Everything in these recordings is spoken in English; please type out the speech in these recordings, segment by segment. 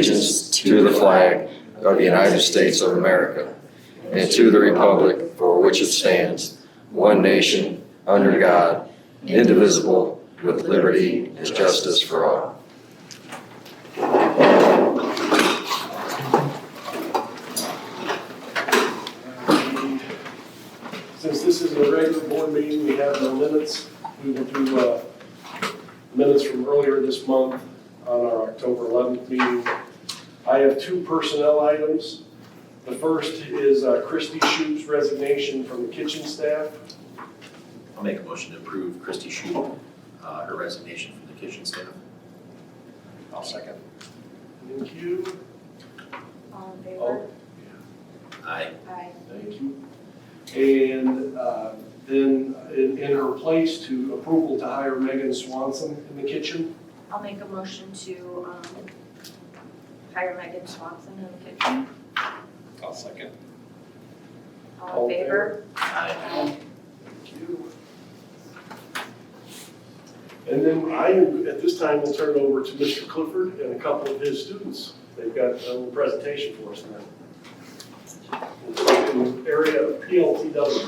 allegiance to the flag of the United States of America and to the republic for which it stands, one nation, under God, indivisible, with liberty and justice for all. Since this is a regular board meeting, we have no minutes. We will do minutes from earlier this month on our October 11th meeting. I have two personnel items. The first is Christy Shoup's resignation from the kitchen staff. I'll make a motion to approve Christy Shoup, her resignation from the kitchen staff. I'll second. Thank you. All in favor? Oh, Aye. Aye. thank you. And then in her place, to approval to hire Megan Swanson in the kitchen. I'll make a motion to hire Megan Swanson in the kitchen. I'll second. All in favor? Aye. Thank you. And then at this time, we'll turn it over to Mr. Clifford and a couple of his students. They've got a little presentation for us now. In the area of PLTW.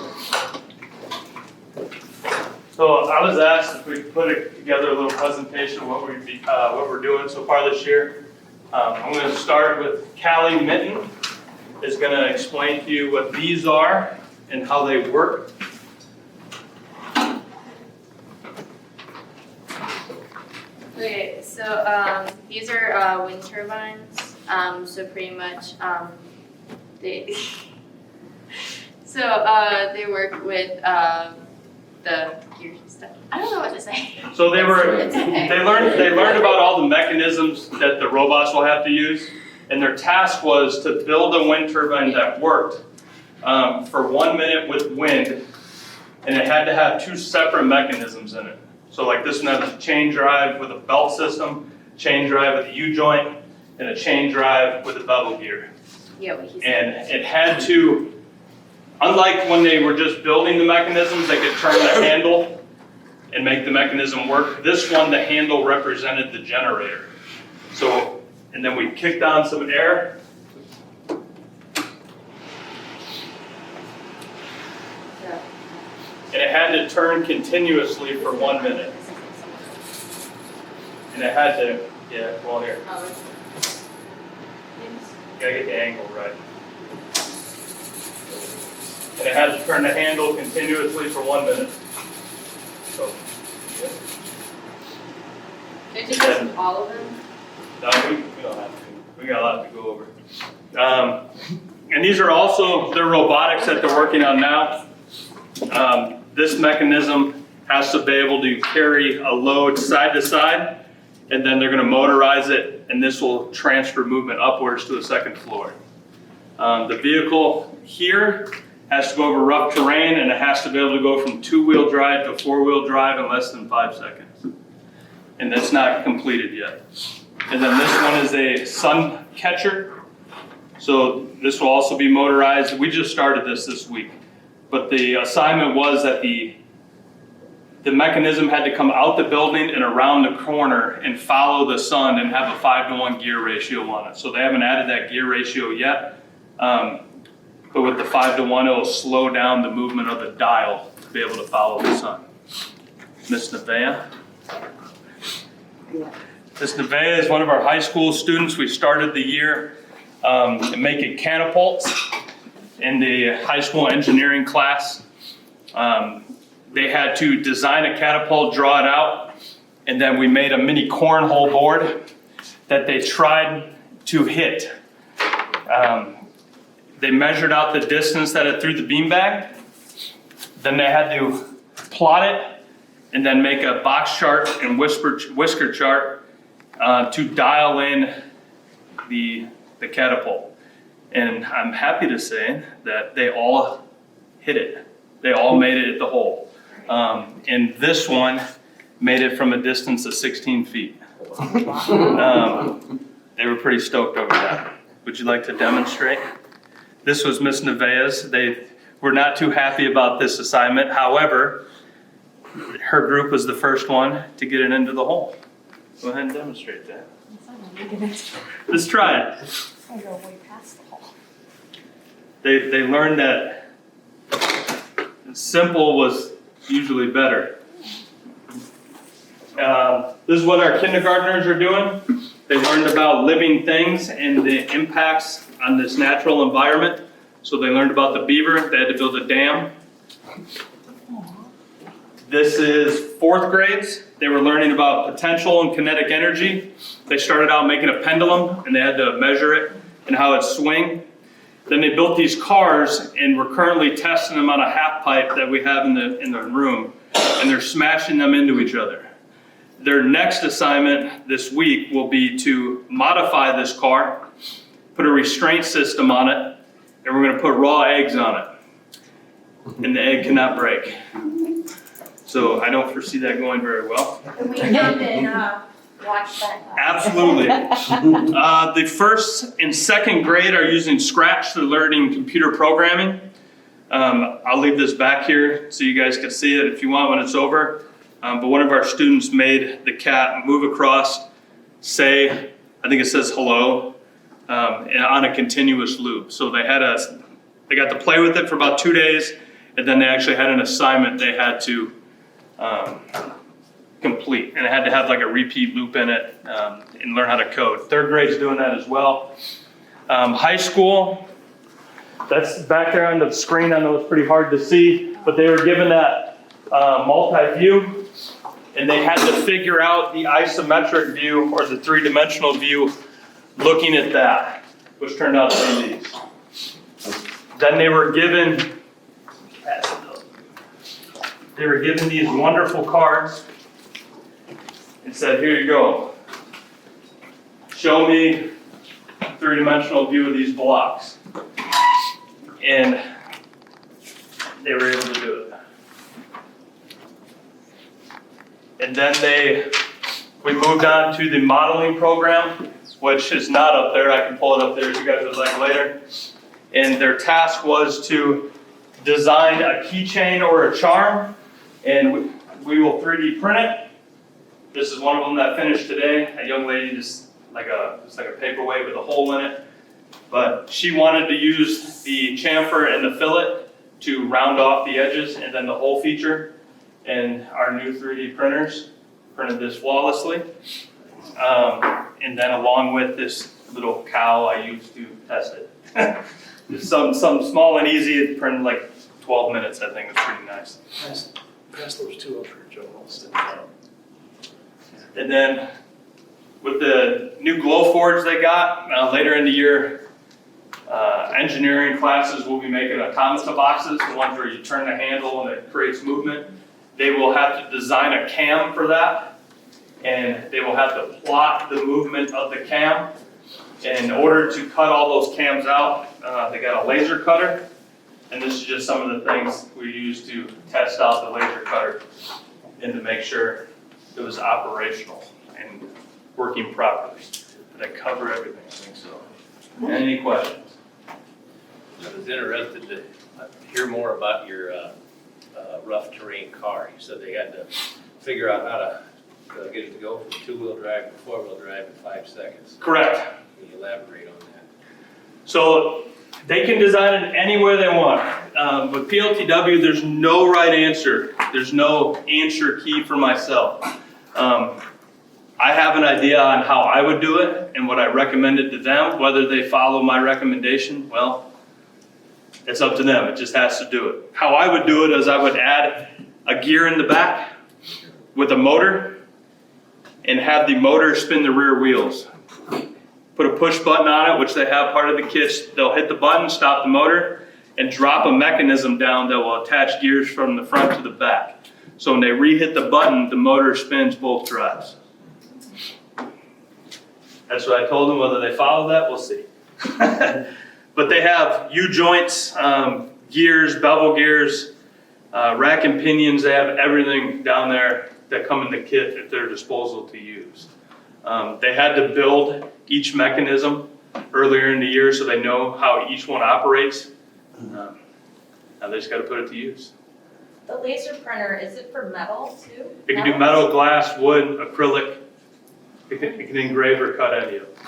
So I was asked if we could put together a little presentation of what we're doing so far this year. I'm going to start with Callie Mitten is going to explain to you what these are and how they work. Okay, so these are wind turbines. So pretty much they they work with the gears and stuff. I don't know what to say. So they It's okay. learned about all the mechanisms that the robots will have to use, and their task was to build a wind turbine that worked for 1 minute with wind, and it had to have two separate mechanisms in it. So like this one has a chain drive with a belt system, chain drive with a U-joint, and a chain drive with a bevel gear. Yeah, what he said. And it had to, unlike when they were just building the mechanisms, they could turn the handle and make the mechanism work. This one, the handle represented the generator. So, and then we kicked on some air. Yeah. And it had to turn continuously for 1 minute. And it had to, yeah, well here, you gotta get the angle right. And it had to turn the handle continuously for 1 minute. So, yeah. Can I just listen all of them? No, we don't have to. We got a lot to go over. And these are also, they're robotics that they're working on now. This mechanism has to be able to carry a load side to side, and then they're going to motorize it, and this will transfer movement upwards to the second floor. The vehicle here has to go over rough terrain, and it has to be able to go from 2-wheel drive to 4-wheel drive in less than 5 seconds. And that's not completed yet. And then this one is a sun catcher. So this will also be motorized. We just started this week. But the assignment was that the mechanism had to come out the building and around the corner and follow the sun and have a 5-to-1 gear ratio on it. So they haven't added that gear ratio yet. But with the 5-to-1, it'll slow down the movement of the dial to be able to follow the sun. Miss Nevaeh. Miss Nevaeh is one of our high school students. We started the year making catapults in the high school engineering class. They had to design a catapult, draw it out, and then we made a mini cornhole board that they tried to hit. They measured out the distance that it threw the beanbag. Then they had to plot it and then make a box chart and whisker chart to dial in the catapult. And I'm happy to say that they all hit it. They all made it at the hole. And this one made it from a distance of 16 feet. They were pretty stoked over that. Would you like to demonstrate? This was Miss Nevaeh's. They were not too happy about this assignment. However, her group was the first one to get it into the hole. Go ahead and demonstrate that. Let's try it. I go way past the hall. They learned that simple was usually better. This is what our kindergartners are doing. They learned about living things and the impacts on this natural environment. So they learned about the beaver. They had to build a dam. This is fourth grades. They were learning about potential and kinetic energy. They started out making a pendulum and they had to measure it and how it swing. Then they built these cars and we're currently testing them on a half pipe that we have in the room, and they're smashing them into each other. Their next assignment this week will be to modify this car, put a restraint system on it, and we're gonna put raw eggs on it. And the egg cannot break. So I don't foresee that going very well. Can we come and watch that? Absolutely. The first and second grade are using Scratch. They're learning computer programming. I'll leave this back here so you guys can see it if you want when it's over. But one of our students made the cat move across, say, I think it says hello, on a continuous loop. So they got to play with it for about 2 days, and then they actually had an assignment they had to complete, and it had to have like a repeat loop in it and learn how to code. Third grade's doing that as well. High school, that's back there on the screen. I know it's pretty hard to see, but they were given that multi-view, and they had to figure out the isometric view or the three-dimensional view looking at that, which turned out to be these. Then they were given these wonderful cards and said, here you go. Show me a three-dimensional view of these blocks. And they were able to do it. And then we moved on to the modeling program, which is not up there. I can pull it up there if you guys would like later. And their task was to design a keychain or a charm, and we will 3D print it. This is one of them that finished today. A young lady just like a paperweight with a hole in it. But she wanted to use the chamfer and the fillet to round off the edges and then the hole feature. And our new 3D printers printed this flawlessly. And then along with this little cow I used to test it. Just something small and easy. It printed like 12 minutes, I think. It was pretty nice. Pass those two up for Joe. And then with the new glow forge they got, later in the year, engineering classes will be making automata boxes, the ones where you turn the handle and it creates movement. They will have to design a cam for that, and they will have to plot the movement of the cam. And in order to cut all those cams out, they got a laser cutter, and this is just some of the things we use to test out the laser cutter and to make sure it was operational and working properly. Did I cover everything? I think so. Any questions? I was interested to hear more about your rough terrain car. You said they had to figure out how to get it to go from two-wheel drive to four-wheel drive in 5 seconds. Correct. Can you elaborate on that? So they can design it any way they want. With PLTW, there's no right answer. There's no answer key for myself. I have an idea on how I would do it and what I recommended to them. Whether they follow my recommendation, well, it's up to them. It just has to do it. How I would do it is I would add a gear in the back with a motor and have the motor spin the rear wheels. Put a push button on it, which they have part of the kit. They'll hit the button, stop the motor, and drop a mechanism down that will attach gears from the front to the back. So when they re-hit the button, the motor spins both drives. That's what I told them. Whether they follow that, we'll see. But they have U-joints, gears, bevel gears, rack and pinions. They have everything down there that come in the kit at their disposal to use. They had to build each mechanism earlier in the year so they know how each one operates. Now they just got to put it to use. The laser printer, is it for metal too? It can do metal, glass, wood, acrylic. It can engrave or cut any of them.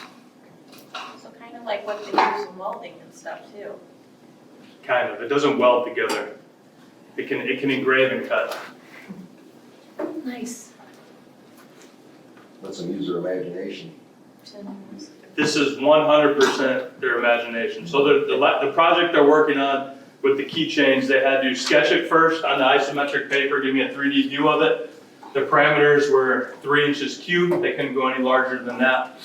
So kind of like what they use in welding and stuff too. Kind of. It doesn't weld together. It can engrave and cut. Nice. Let them use their imagination. This is 100% their imagination. So the project they're working on with the keychains, they had to sketch it first on the isometric paper, give me a 3D view of it. The parameters were 3 inches cubed. They couldn't go any larger than that.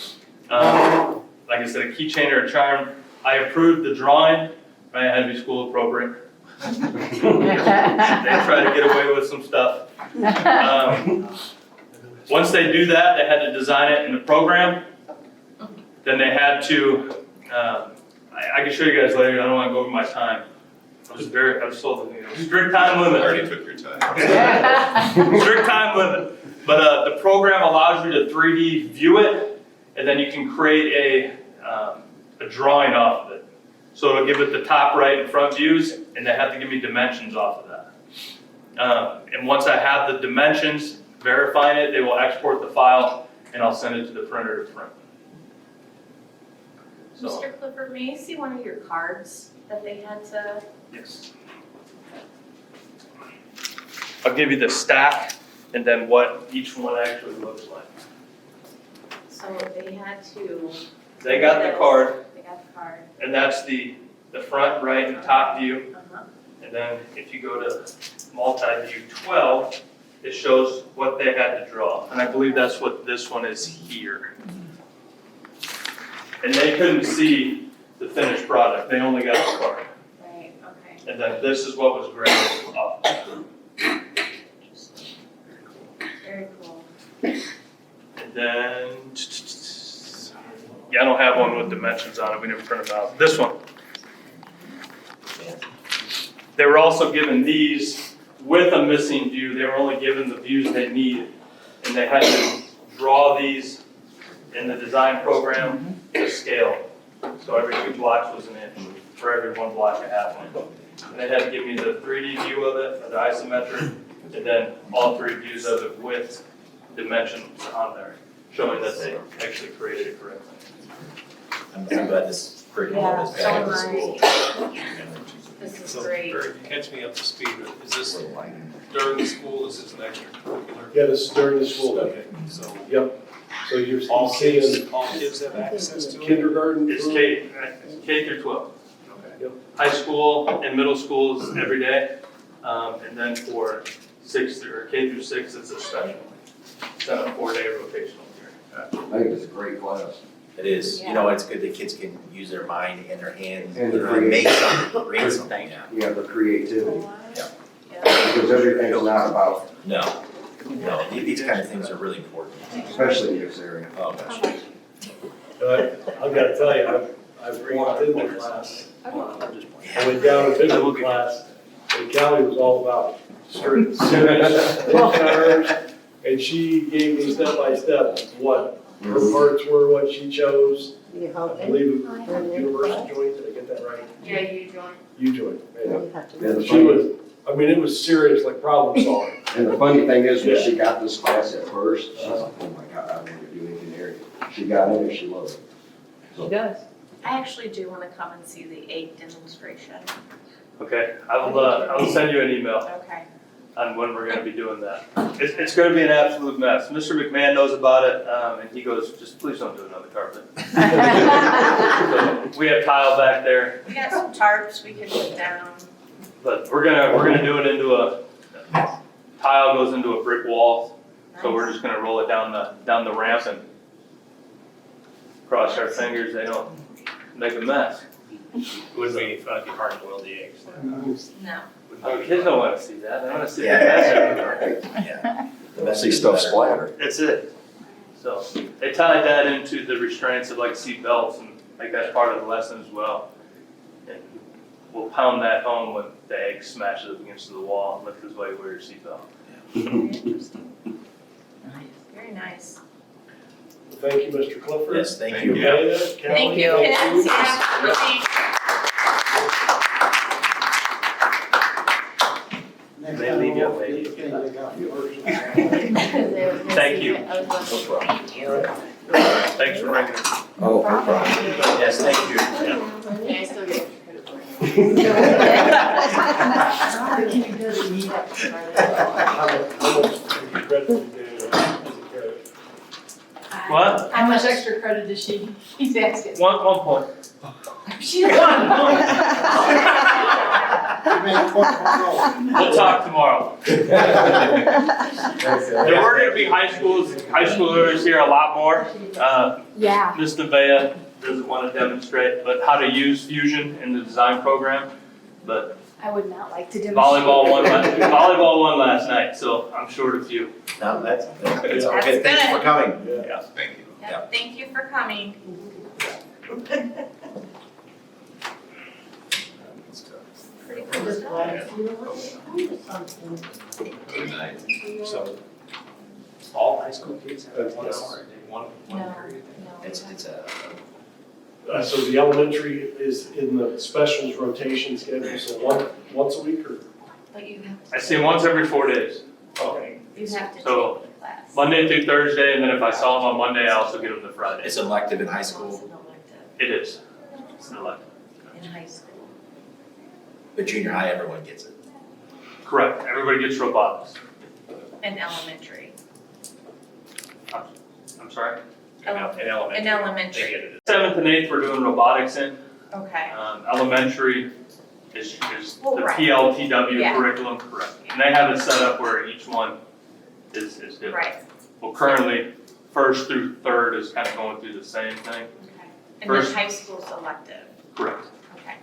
Like I said, a keychain or a charm. I approved the drawing, right? It had to be school appropriate. They try to get away with some stuff. Once they do that, they had to design it in the program. Then they had to, I can show you guys later, I don't want to go over my time. I was told strict time limit. Already took your time. Strict time limit. But the program allows you to 3D view it, and then you can create a drawing off of it. So it'll give it the top right and front views, and they have to give me dimensions off of that. And once I have the dimensions, verifying it, they will export the file, and I'll send it to the printer to print. So, Mr. Clifford, may I see one of your cards that they had to? yes. I'll give you the stack, and then what each one actually looks like. So they had to. They got the card, They got the card. and that's the front, right, and top view. Uh-huh. And then if you go to multi-view 12, it shows what they had to draw. And I believe that's what this one is here. And they couldn't see the finished product, they only got the card. Right, okay. And then this is what was graded off. Very cool. And then, yeah, I don't have one with dimensions on it, we didn't print them out. This one. They were also given these with a missing view. They were only given the views they needed. And they had to draw these in the design program to scale. So every 2 blocks was an inch for every 1 block a half inch. And they had to give me the 3D view of it, the isometric, and then all 3 views of it with dimensions on there, showing that they actually created it correctly. I'm glad this curriculum is back in the school. This is So, great. Barry, catch me up to speed. Is this during the school, is this an extracurricular? Yeah, this is during the school day. Okay, so Yep. So you're all seeing kids have access to it? kindergarten It's through. K through 12. Okay. High school and middle school is every day. And then for K through 6, it's a special. It's on a 4-day rotational period. I think it's a great class. It is, you know, it's good that kids can use their mind and their hands, And you know, create. make something, create something, yeah. You have the creativity, Yeah. because everything's not about, No, these kind of things are really important. especially in this area. Oh, gosh. I've got to tell you, I've walked in the class. I Yeah. went down to physical class, and Callie was all about straight, serious, curves, and she gave me step by step what her parts were, what she chose. I believe it was universal joint, did I get that right? Yeah, you joined. U-joint, yeah. And the She funny, was, I mean, it was serious, like problem solving. and the funny thing is, when she got this class at first, she's like, oh my God, I want to do engineering. She got in it, she loved it. She does. I actually do want to come and see the egg demonstration. Okay, I will send you an email Okay. on when we're gonna be doing that. It's gonna be an absolute mess. Mr. McMahon knows about it, and he goes, just please don't do another carpet. So we have tile back there, We got some tarps we could put down. but we're gonna do it into tile goes into a brick wall. So we're just gonna roll it down the ramp and cross our fingers, they don't make a mess. It wouldn't be fun if you hard boiled the eggs. No. Oh, kids don't wanna see that, they wanna see the Yeah. mess everywhere. Yeah. The message See is stuff better. splatter. That's it. So they tied that into the restraints of like seat belts and like that's part of the lesson as well. And we'll pound that home when the egg smashes up against the wall and lift his way wear your seatbelt. Very interesting. Very nice. Well, thank you, Mr. Clifford. Yes, thank Thank you. you. Amanda, Thank Callie, you, thank kids. you. Yeah, really. Next They time leave you I'll away. get the thing they got yours. Thank you. Thank you. Thanks for bringing it. Oh, no problem. Yes, thank you. Yeah, I still get credit for it. How much credit do you get as a credit? What? How much extra credit does she? He's asking. One point. She doesn't want We'll talk tomorrow. There were gonna be high schoolers here a lot more. Yeah. Ms. Nevaeh doesn't want to demonstrate, but how to use Fusion in the design program. But I would not like to demonstrate. volleyball won last night, so I'm short a few. No, that's okay. That's Thank you for good. coming. Yeah. Thank you. Yeah, thank you for coming. Pretty cool stuff. Good night. So, all high school kids have 1 hour a day, one No, period? no. It's a, So the elementary is in the specials rotation schedule, so once a week or? But you have, I see him once every 4 days. Okay. you have to take So, the class. Monday through Thursday, and then if I saw him on Monday, I also get him the Friday. it's elective in high It's school, an elective It is. It's an elective. in high school. but junior high, everyone gets it. Correct. Everybody gets robotics. In elementary. I'm sorry? In elementary. In They elementary, get it. 7th and 8th, we're doing robotics in. okay. Elementary is Well, the right. PLTW Yeah. curriculum, correct. And they have it set up where each one is different. Right, Well, currently, 1st through 3rd is kind of going through the same thing. okay. And then First- high school's elective, Correct. okay.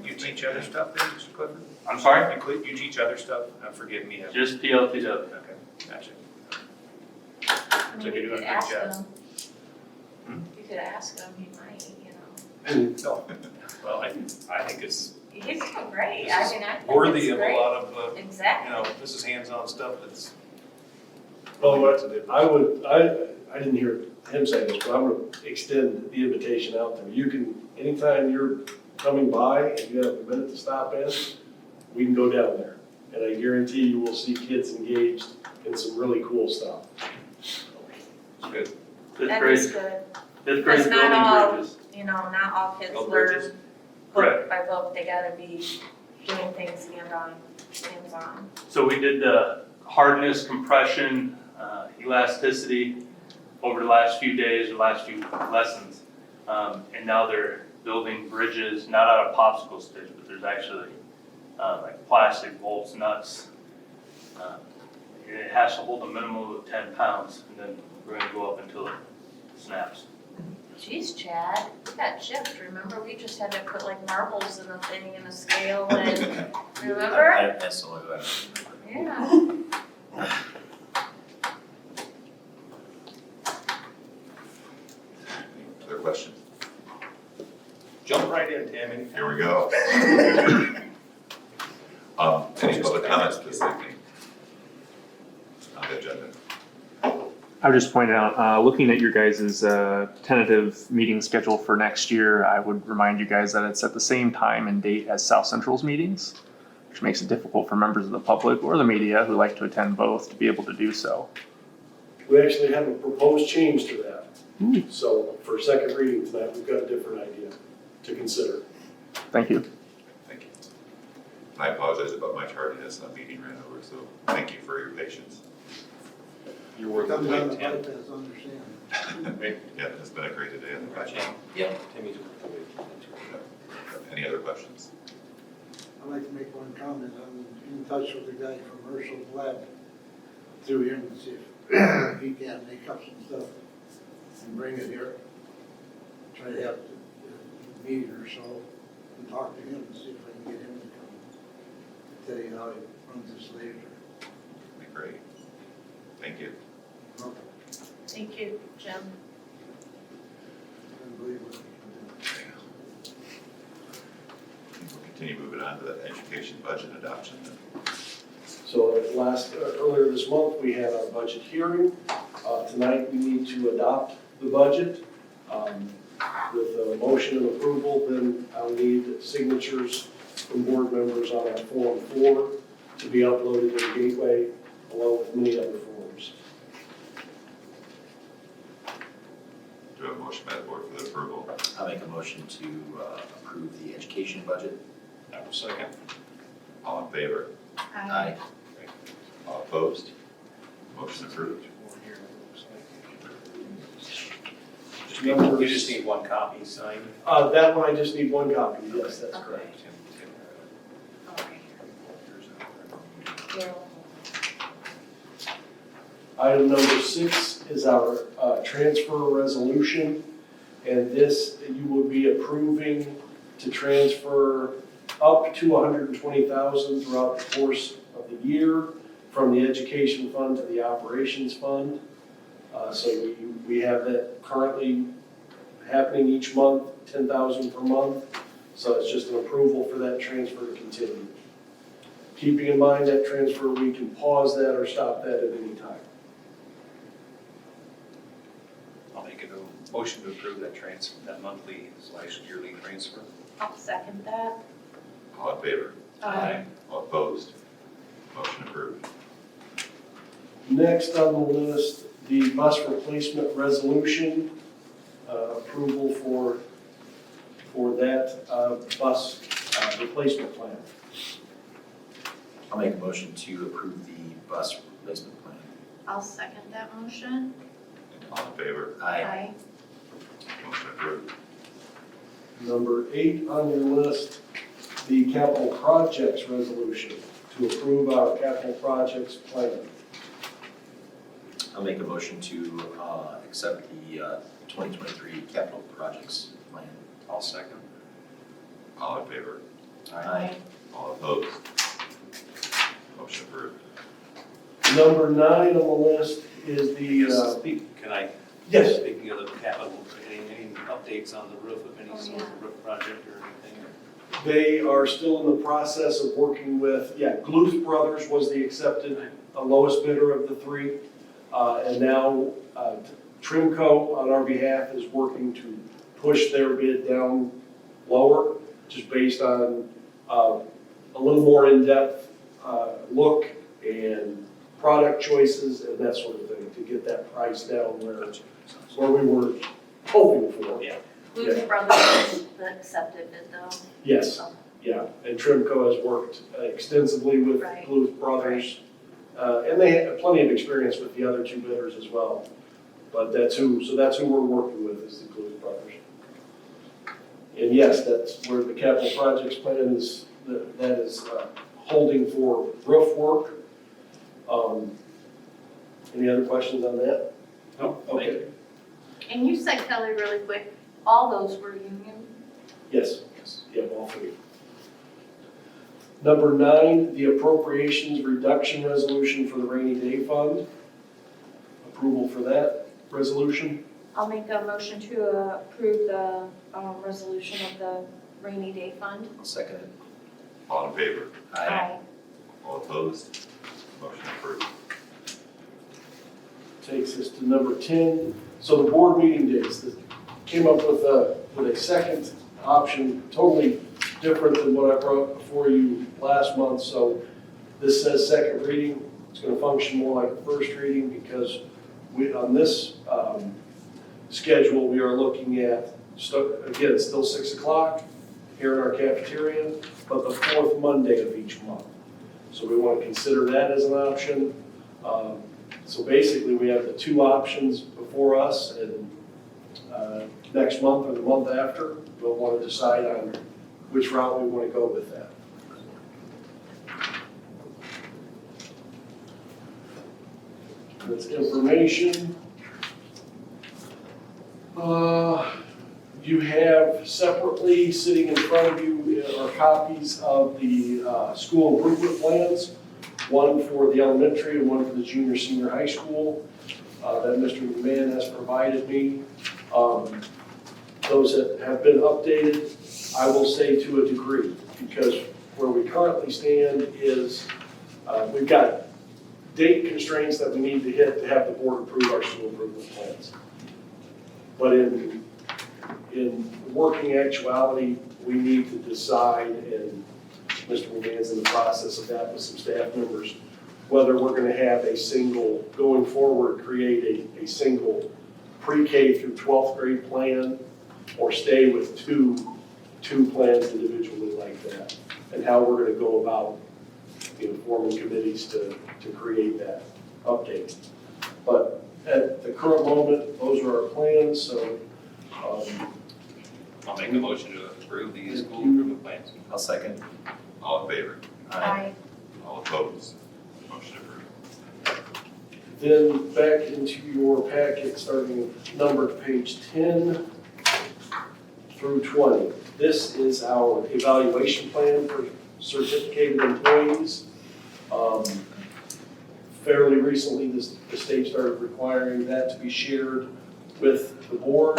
You teach other stuff there, Mr. Clifford? I'm sorry? You teach other stuff? Forgive me. Just PLTW. Okay, gotcha. I So mean, you're you doing could a ask good job. him. Hmm? You could ask him, he might, you know. No. Well, I think it's He's doing great, This I is mean, I think worthy it's of a great. lot of, Exactly. this is hands-on stuff that's. Well, makes a difference. I didn't hear him say this, but I'm gonna extend the invitation out there. You can, anytime you're coming by and you have a minute to stop in, we can go down there. And I guarantee you will see kids engaged in some really cool stuff. Good. Fifth That grade, is good, fifth grade That's not all- building bridges. you know, not all kids Build bridges. learn Correct. book by book, they gotta be doing things hands-on. So we did the hardness, compression, elasticity over the last few days, the last few lessons. And now they're building bridges, not out of popsicle sticks, but there's actually like plastic bolts, nuts. It has to hold a minimum of 10 pounds, and then we're gonna go up until it snaps. Geez, Chad, we got chipped, remember, we just had to put like marbles in a thing and a scale and, remember? That's the only way I Yeah. Other questions? Jump right in, Tammy. Here we go. Any public comments this evening? On the agenda. I would just point out, looking at your guys' tentative meeting schedule for next year, I would remind you guys that it's at the same time and date as South Central's meetings, which makes it difficult for members of the public or the media who like to attend both to be able to do so. We actually have a proposed change to that. So for second reading tonight, we've got a different idea to consider. Thank you. Thank you. And I apologize about my tardiness, a meeting ran over, so thank you for your patience. Your work Comes down to Tim. bite test, understand. Yeah, it's been a great day on the project. Yep. Timmy's. Any other questions? I'd like to make one comment. I'm in touch with the guy from Herschel's lab through him to see if he can't make up some stuff and bring it here. Try to have a meeting or so and talk to him and see if I can get him to come. Tell you how he runs this laser. Be great. Thank you. Thank you, Jim. Unbelievable what he can do. We'll continue moving on to the education budget adoption. So earlier this month, we had our budget hearing. Tonight, we need to adopt the budget. With a motion of approval, then I'll need signatures from board members on our Form 4 to be uploaded to the Gateway, along with many other forms. Do you have a motion by the board for the approval? I'll make a motion to approve the education budget. I will second. All in favor? Aye. All opposed? Motion approved. You just need one copy signed. That one, I just need one copy, yes, that's correct. Item number 6 is our transfer resolution, and this, you will be approving to transfer up to $120,000 throughout the course of the year from the education fund to the operations fund. So we have that currently happening each month, $10,000 per month. So it's just an approval for that transfer to continue. Keeping in mind that transfer, we can pause that or stop that at any time. I'll make a motion to approve that monthly / yearly transfer. I'll second that. All in favor? Aye. All opposed? Motion approved. Next on the list, the bus replacement resolution, approval for that bus replacement plan. I'll make a motion to approve the bus replacement plan. I'll second that motion. All in favor? Aye. Motion approved. Number 8 on your list, the capital projects resolution to approve our capital projects plan. I'll make a motion to accept the 2023 capital projects plan. I'll second. All in favor? Aye. All opposed? Motion approved. Number 9 on the list is the, Can I, yes, speaking of the capital, any updates on the roof of any sort of roof project or anything? they are still in the process of working with, Gluth Brothers was the accepted lowest bidder of the 3. And now Trimco on our behalf is working to push their bid down lower, just based on a little more in-depth look and product choices and that sort of thing, to get that price down where we were hoping for. Yeah. Blues Brothers the accepted bid though. Yes, yeah, and Trimco has worked extensively with Right. Bluth Brothers. And they have plenty of experience with the other 2 bidders as well. But that's who we're working with, is the Bluth Brothers. And yes, that's where the capital projects plan is, that is holding for roof work. Any other questions on that? No, Okay, And you said, Kelly, really quick, all those were union? yes, all 3. Number 9, the appropriations reduction resolution for the rainy day fund. Approval for that resolution. I'll make a motion to approve the resolution of the rainy day fund. I'll second it. All in favor? Aye. All opposed? Motion approved. Takes us to number 10. So the board meeting dates, that came up with a second option, totally different than what I brought before you last month. So this says second reading. It's going to function more like a first reading, because on this schedule, we are looking at, again, it's still 6 o'clock here in our cafeteria, but the 4th Monday of each month. So we want to consider that as an option. So basically, we have the 2 options before us, and next month or the month after, we'll want to decide on which route we want to go with that. That's information. You have separately, sitting in front of you, are copies of the school improvement plans, one for the elementary and one for the junior, senior high school that Mr. McMahon has provided me. Those that have been updated, I will say to a degree, because where we currently stand is we've got date constraints that we need to hit to have the board approve our school improvement plans. But in working actuality, we need to decide and Mr. McMahon's in the process of that with some staff members, whether we're gonna have a single, going forward, create a single pre-K through 12th grade plan, or stay with two plans individually like that, and how we're gonna go about, forming committees to create that update. But at the current moment, those are our plans, so, I'll make a motion to approve the school improvement plans. I'll second. All in favor? Aye. All opposed? Motion approved. then back into your packet, starting numbered page 10 through 20. This is our evaluation plan for certificated employees. Fairly recently, the state started requiring that to be shared with the board.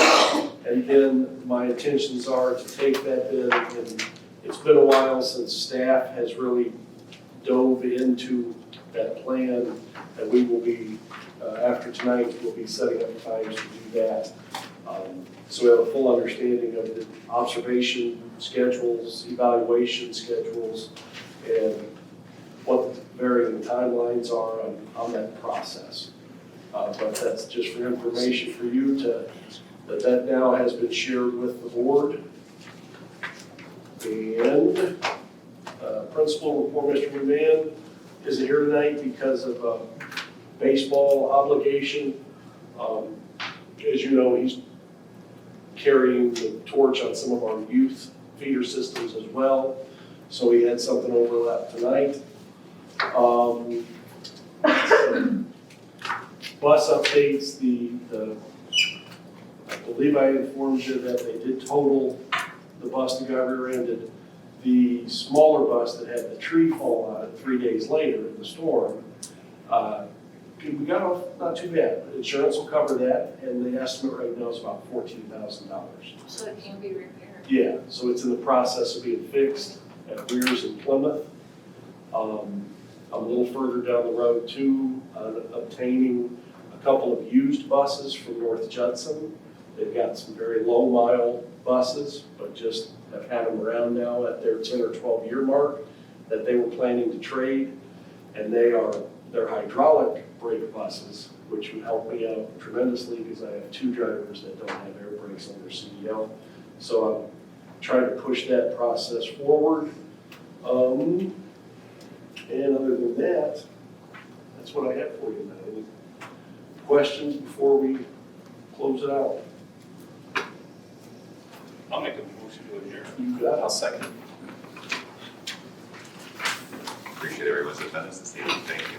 And then my intentions are to take that then, and it's been a while since staff has really dove into that plan. And we will be, after tonight, we'll be setting up times to do that. So we have a full understanding of the observation schedules, evaluation schedules, and what the varying timelines are on that process. But that's just for information for you that now has been shared with the board. And principal report, Mr. McMahon isn't here tonight because of a baseball obligation. As you know, he's carrying the torch on some of our youth feeder systems as well. So he had something overlap tonight. Bus updates, I believe I informed you that they did total the bus that got rear-ended. The smaller bus that had the tree fall on it 3 days later in the storm, we got off not too bad. Insurance will cover that, and the estimate right now is about $14,000. So it can be repaired. Yeah, so it's in the process of being fixed at Weirs in Plymouth. I'm a little further down the road too, obtaining a couple of used buses from North Judson. They've got some very low mile buses, but just have had them around now at their 10 or 12 year mark that they were planning to trade. And they're hydraulic brake buses, which would help me out tremendously because I have 2 drivers that don't have air brakes on their CDL. So I'm trying to push that process forward. And other than that, that's what I have for you now. Any questions before we close it out? I'll make a motion to adjourn. You got I'll it. second. Appreciate everyone's attendance this evening. Thank you.